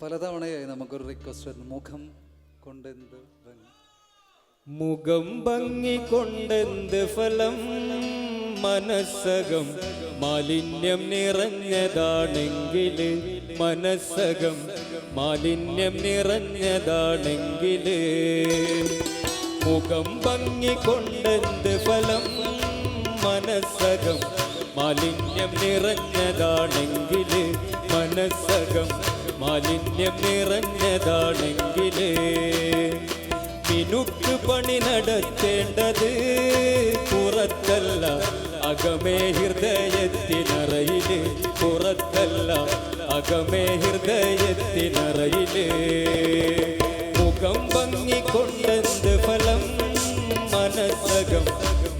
പലതവണയായി നമുക്കൊരു റിക്വസ്റ്റ് വരുന്നു, മുഖം കൊണ്ടെന്ത് ഭംഗി. മുഖം ഭംഗി കൊണ്ടെന്ത് ഫലം, മനസ്സകം മാലിന്യം നിറഞ്ഞതാണെങ്കിൽ, മനസ്സകം മാലിന്യം നിറഞ്ഞതാണെങ്കിൽ. മുഖം ഭംഗി കൊണ്ടെന്ത് ഫലം, മനസ്സകം മാലിന്യം നിറഞ്ഞതാണെങ്കിൽ, മനസ്സകം മാലിന്യം നിറഞ്ഞതാണെങ്കിൽ. മിനുക്ക് പണി നടത്തേണ്ടത് പുറത്തല്ല, അകമേ ഹൃദയത്തിനറയില്, പുറത്തല്ല അകമേ ഹൃദയത്തിനറയില്. മുഖം ഭംഗി കൊണ്ടെന്ത് ഫലം, മനസ്സകം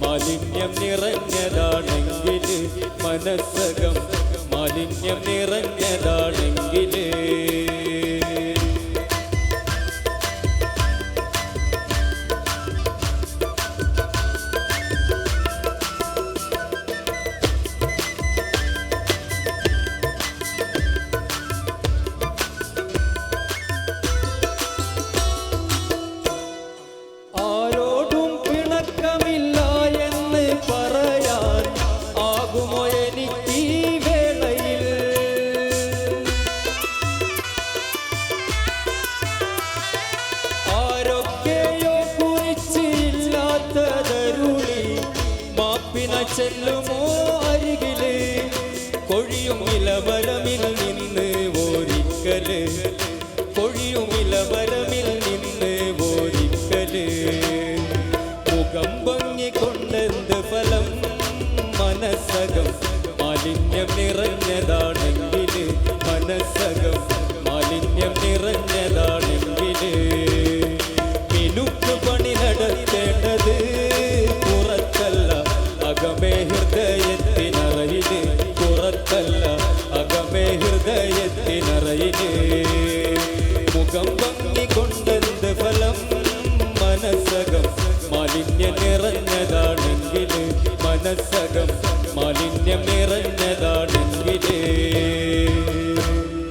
മാലിന്യം നിറഞ്ഞതാണെങ്കിൽ, മനസ്സകം മാലിന്യം നിറഞ്ഞതാണെങ്കിൽ. ചെല്ലുമോ അരികില്, കൊഴിയും ഇലവരമിൽ നിന്ന് ഒരിക്കല്, കൊഴിയും ഇലവരമിൽ നിന്ന് ഒരിക്കല്. മുഖം ഭംഗി കൊണ്ടെന്ത് ഫലം, മനസ്സകം മാലിന്യം നിറഞ്ഞതാണെങ്കിൽ, മനസ്സകം മാലിന്യം നിറഞ്ഞതാണെങ്കിൽ. മിനുക്ക് പണി നടത്തേണ്ടത് പുറത്തല്ല, അകമേ ഹൃദയത്തിനറയില്, പുറത്തല്ല അകമേ ഹൃദയത്തിനറയില്. മുഖം ഭംഗി കൊണ്ടെന്ത് ഫലം, മനസ്സകം മാലിന്യം നിറഞ്ഞതാണെങ്കിൽ, മനസ്സകം മാലിന്യം നിറഞ്ഞതാണെങ്കിൽ.